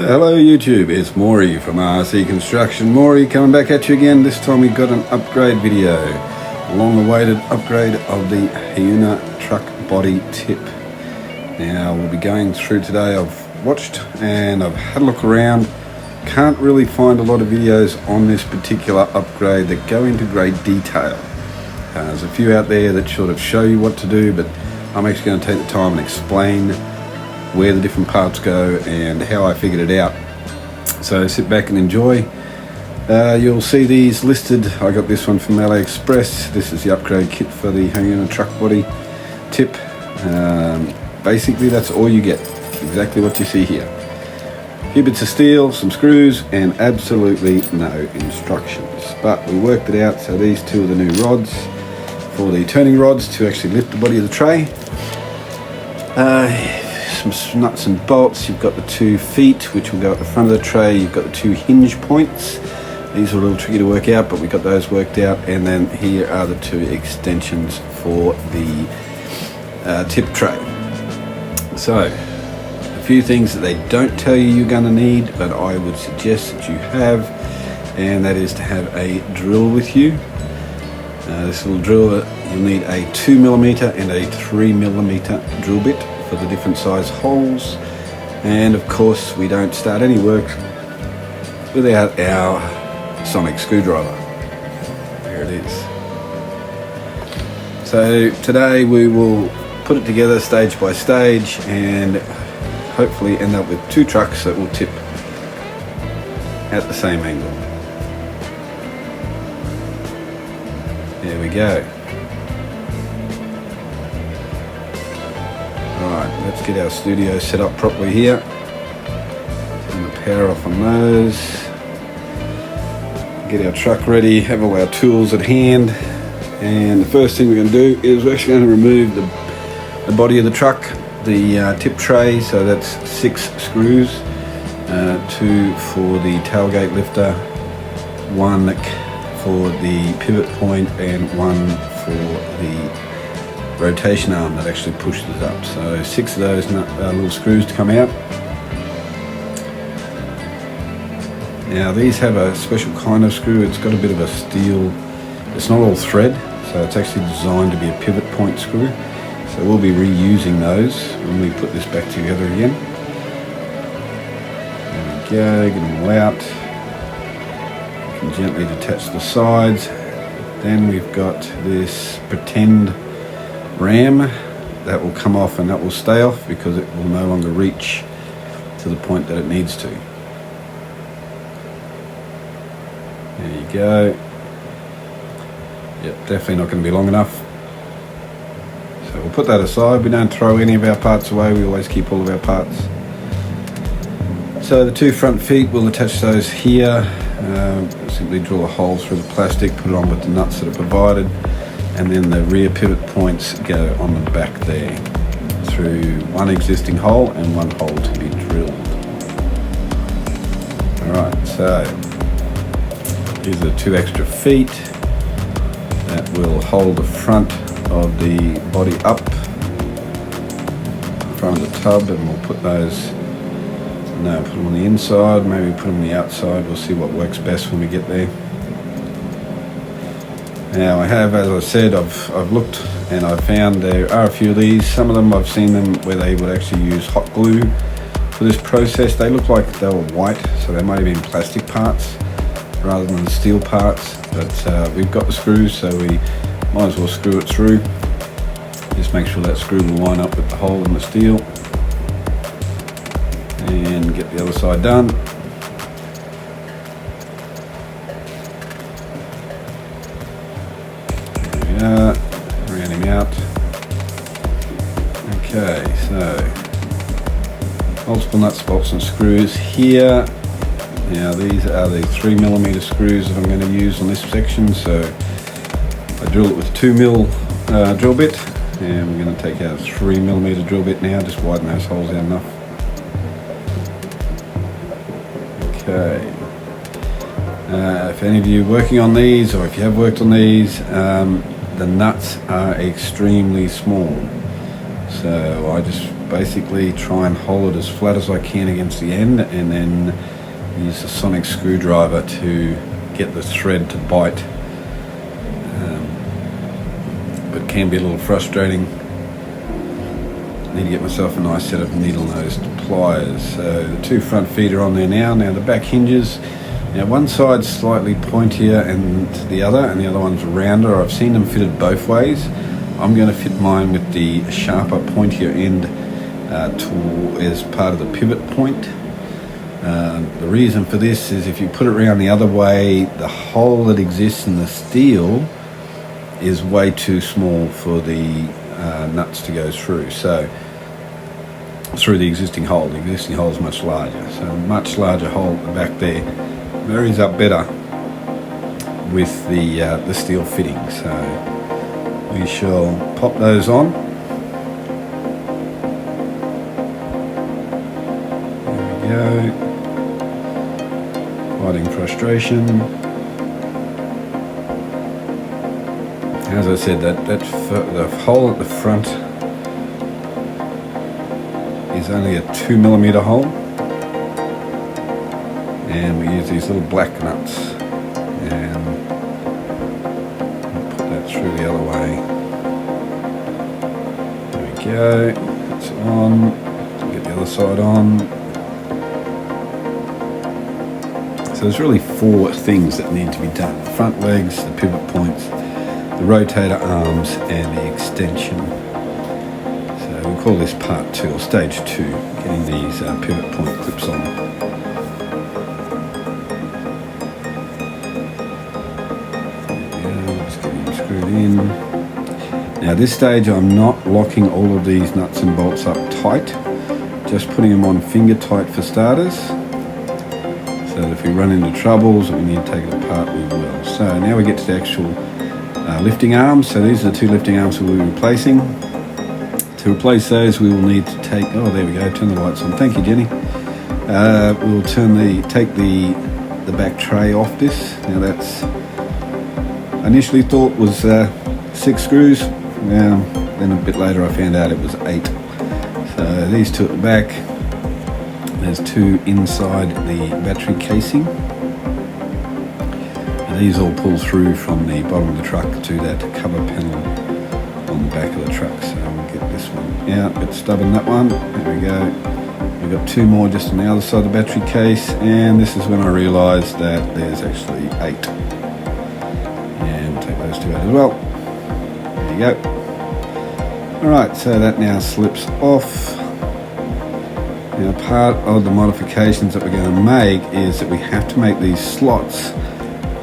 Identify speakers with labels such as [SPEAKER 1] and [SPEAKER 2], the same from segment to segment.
[SPEAKER 1] Hello YouTube, it's Maury from RC Construction. Maury coming back at you again. This time we got an upgrade video. Long awaited upgrade of the HuiNa Truck Body tip. Now we'll be going through today. I've watched and I've had a look around. Can't really find a lot of videos on this particular upgrade that go into great detail. There's a few out there that sort of show you what to do, but I'm actually going to take the time and explain where the different parts go and how I figured it out. So sit back and enjoy. You'll see these listed. I got this one from AliExpress. This is the upgrade kit for the HuiNa Truck Body tip. Basically that's all you get, exactly what you see here. A few bits of steel, some screws, and absolutely no instructions, but we worked it out. So these two are the new rods for the turning rods to actually lift the body of the tray. Some nuts and bolts. You've got the 2 feet which will go at the front of the tray. You've got the 2 hinge points. These are a little tricky to work out, but we got those worked out. And then here are the 2 extensions for the tip tray. So a few things that they don't tell you you're going to need, but I would suggest that you have, and that is to have a drill with you. This little drill, you'll need a 2mm and a 3mm drill bit for the different size holes. And of course we don't start any work without our sonic screwdriver. There it is. So today we will put it together stage by stage and hopefully end up with 2 trucks that will tip at the same angle. There we go. Alright, let's get our studio set up properly here. Turn the power off on those. Get our truck ready, have all our tools at hand. And the first thing we're going to do is we're actually going to remove the body of the truck, the tip tray. So that's 6 screws, 2 for the tailgate lifter, 1 for the pivot point, and 1 for the rotation arm that actually pushes it up. So 6 of those little screws to come out. Now these have a special kind of screw. It's got a bit of a steel, it's not all thread, so it's actually designed to be a pivot point screw. So we'll be reusing those when we put this back together again. There we go, get them all out. You can gently detach the sides. Then we've got this pretend ram that will come off, and that will stay off because it will no longer reach to the point that it needs to. There you go. Yep, definitely not going to be long enough. So we'll put that aside. We don't throw any of our parts away. We always keep all of our parts. So the 2 front feet, we'll attach those here. Simply drill a hole through the plastic, put it on with the nuts that are provided, and then the rear pivot points go on the back there through 1 existing hole and 1 hole to be drilled. Alright, so these are 2 extra feet that will hold the front of the body up, front of the tub, and we'll put those, no, put them on the inside, maybe put them on the outside. We'll see what works best when we get there. Now I have, as I said, I've looked and I've found there are a few of these. Some of them I've seen them where they would actually use hot glue for this process. They look like they were white, so they might have been plastic parts rather than steel parts. But we've got the screws, so we might as well screw it through. Just make sure that screw will line up with the hole in the steel. And get the other side done. Round him out. Okay, so multiple nuts, bolts and screws here. Now these are the 3mm screws that I'm going to use on this section. So I drill it with 2mm drill bit, and we're going to take out a 3mm drill bit now, just widen those holes out enough. Okay. If any of you are working on these, or if you have worked on these, the nuts are extremely small, so I just basically try and hold it as flat as I can against the end, and then use a sonic screwdriver to get the thread to bite. But can be a little frustrating. Need to get myself a nice set of needle-nosed pliers. So the two front feet are on there now. Now the back hinges. Now one side's slightly pointier and the other one's rounder. I've seen them fitted both ways. I'm going to fit mine with the sharper, pointier end as part of the pivot point. The reason for this is if you put it around the other way, the hole that exists in the steel is way too small for the nuts to go through. So through the existing hole. The existing hole is much larger. So a much larger hole at the back there marries up better with the steel fitting. So we shall pop those on. There we go. Fighting frustration. As I said, the hole at the front is only a 2mm hole, and we use these little black nuts and put that through the other way. There we go. It's on. Get the other side on. So there's really 4 things that need to be done: the front legs, the pivot points, the rotator arms, and the extension. So we'll call this part 2 or stage 2, getting these pivot point clips on. There we go, let's get them screwed in. Now at this stage I'm not locking all of these nuts and bolts up tight, just putting them on finger tight for starters, so that if we run into troubles and we need to take it apart, we will. So now we get to the actual lifting arms. So these are the 2 lifting arms we'll be replacing. To replace those, we will need to take, oh there we go, turn the lights on. Thank you, Jenny. We'll take the back tray off this. Now that's initially thought was 6 screws. Then a bit later I found out it was 8. So these 2 at the back. There's 2 inside the battery casing. These all pull through from the bottom of the truck to that cover panel on the back of the truck. So we'll get this one out, a bit stubborn that one. There we go. We've got 2 more just on the other side of the battery case, and this is when I realised that there's actually 8. And we'll take those 2 out as well. There you go. Alright, so that now slips off. Now part of the modifications that we're going to make is that we have to make these slots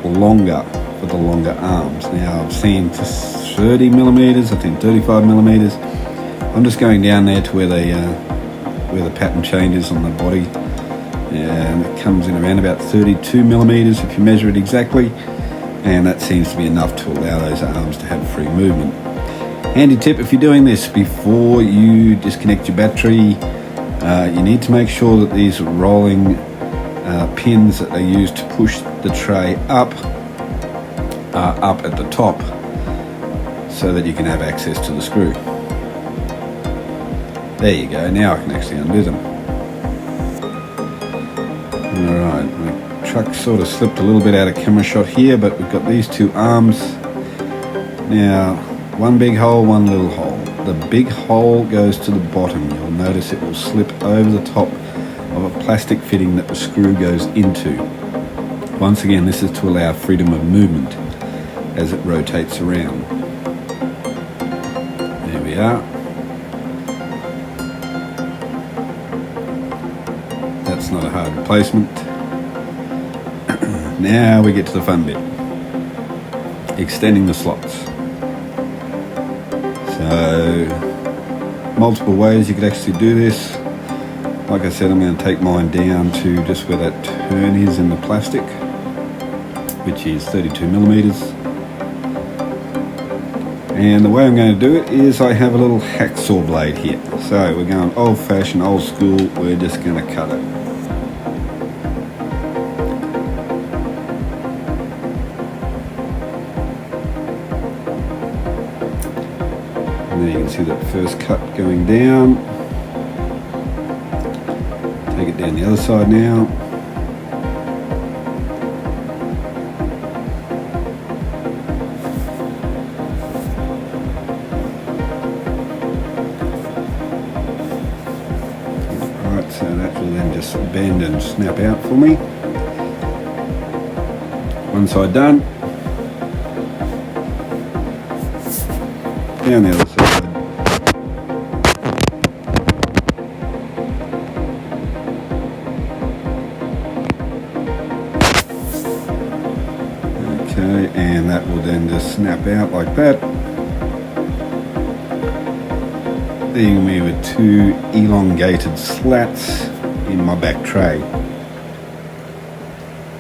[SPEAKER 1] longer for the longer arms. Now I've seen 30mm, I think 35mm. I'm just going down there to where the pattern changes on the body, and it comes in around about 32mm if you measure it exactly, and that seems to be enough to allow those arms to have free movement. Handy tip: if you're doing this before you disconnect your battery, you need to make sure that these rolling pins that they use to push the tray up are up at the top, so that you can have access to the screw. There you go, now I can actually undo them. Alright, my truck sort of slipped a little bit out of camera shot here, but we've got these 2 arms. Now, one big hole, one little hole. The big hole goes to the bottom. You'll notice it will slip over the top of a plastic fitting that the screw goes into. Once again, this is to allow freedom of movement as it rotates around. There we are. That's not a hard replacement. Now we get to the fun bit: extending the slots. So, multiple ways you could actually do this. Like I said, I'm going to take mine down to just where that turn is in the plastic, which is 32mm. And the way I'm going to do it is I have a little hacksaw blade here. So we're going old fashioned, old school, we're just going to cut it. And there you can see that first cut going down. down the other side now. Alright, so that will then just bend and snap out for me. One side done. Down the other side. Okay, and that will then just snap out like that, leaving me with two elongated slats in my back tray.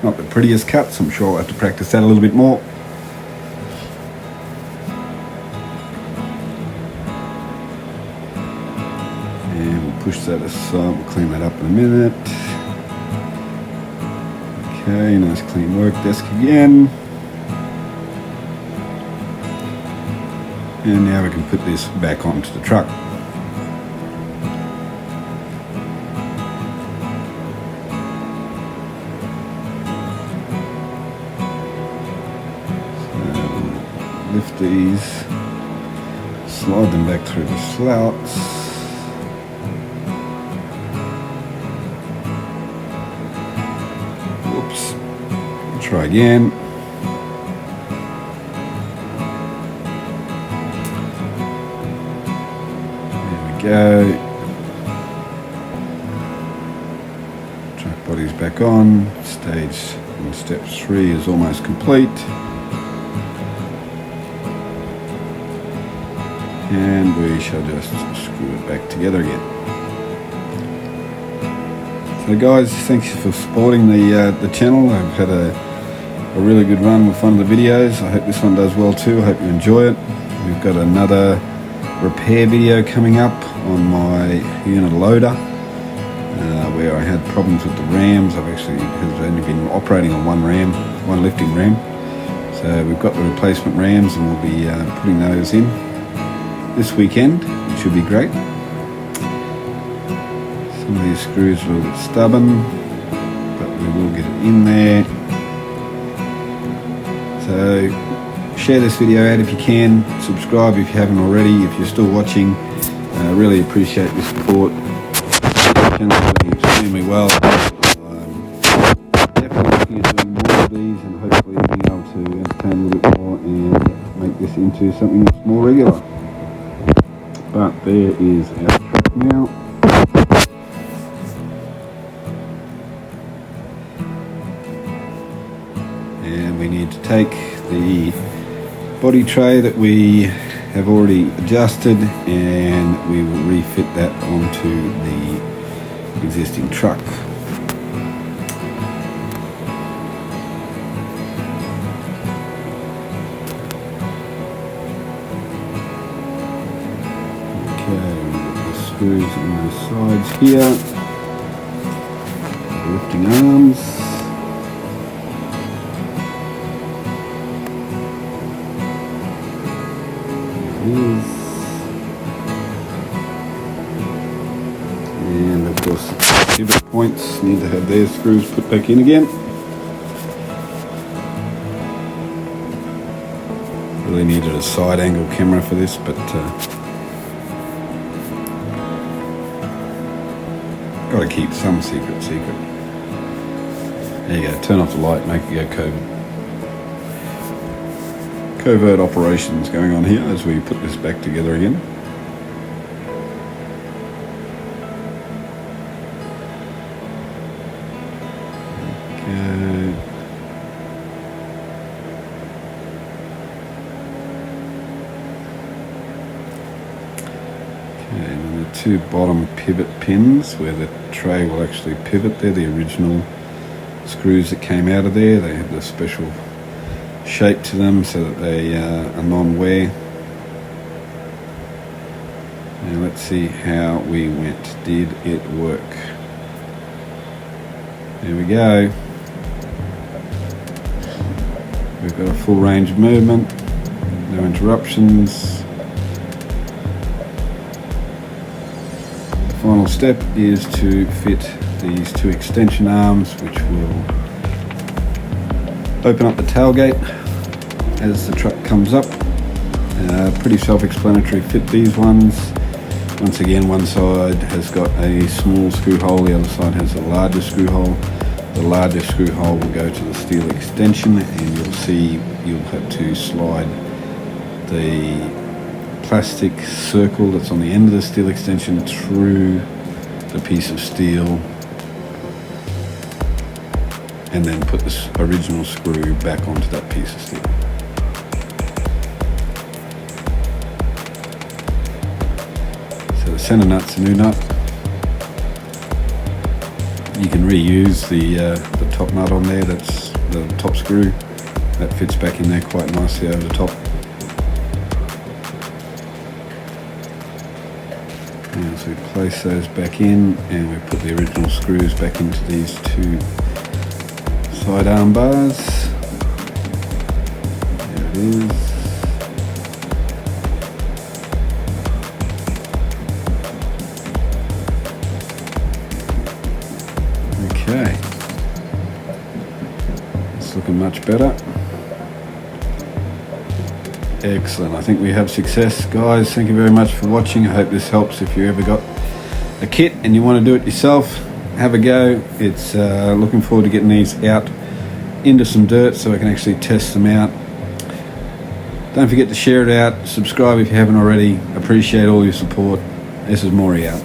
[SPEAKER 1] Not the prettiest cuts, I'm sure I'll have to practice that a little bit more. And we'll push that aside, we'll clean that up in a minute. Okay, nice clean work desk again. And now we can put this back onto the truck. So lift these, slide them back through the slouts. Whoops. Try again. Go. Truck body's back on. Stage and step 3 is almost complete. And we shall just screw it back together again. So guys, thanks for supporting the channel. I've had a really good run with one of the videos. I hope this one does well too. I hope you enjoy it. We've got another repair video coming up on my HuiNa loader where I had problems with the rams. I've only been operating on one lifting ram. So we've got the replacement rams and we'll be putting those in this weekend, which should be great. Some of these screws are a little bit stubborn, but we will get it in there. So share this video out if you can, subscribe if you haven't already, if you're still watching. I really appreciate your support. The channel's doing extremely well. Definitely looking at doing more of these and hopefully being able to entertain a little bit more and make this into something that's more regular. But there is our truck now. And we need to take the body tray that we have already adjusted and we will refit that onto the existing truck. Okay, the screws on the sides here, lifting arms. And of course the pivot points need to have their screws put back in again. Really needed a side angle camera for this, but got to keep some secret. There you go, turn off the light, make it go covert operations going on here as we put this back together again. Okay. Okay, and then the two bottom pivot pins where the tray will actually pivot, they're the original screws that came out of there. They have the special shape to them so that they are non-wear. Now let's see how we went. Did it work? There we go. We've got a full range of movement, no interruptions. The final step is to fit these two extension arms, which will open up the tailgate as the truck comes up. Pretty self-explanatory fit, these ones. Once again, one side has got a small screw hole, the other side has a larger screw hole. The larger screw hole will go to the steel extension, and you'll see you'll have to slide the plastic circle that's on the end of the steel extension through the piece of steel, and then put this original screw back onto that piece of steel. So the center nut's a new nut. You can reuse the top nut on there, that's the top screw. That fits back in there quite nicely over the top. And so we place those back in, and we put the original screws back into these two side arm bars. There it is. Okay, it's looking much better. Excellent. I think we have success, guys. Thank you very much for watching. I hope this helps. If you ever got a kit and you want to do it yourself, have a go. It's looking forward to getting these out into some dirt so I can actually test them out. Don't forget to share it out. Subscribe if you haven't already. Appreciate all your support. This is Maury out.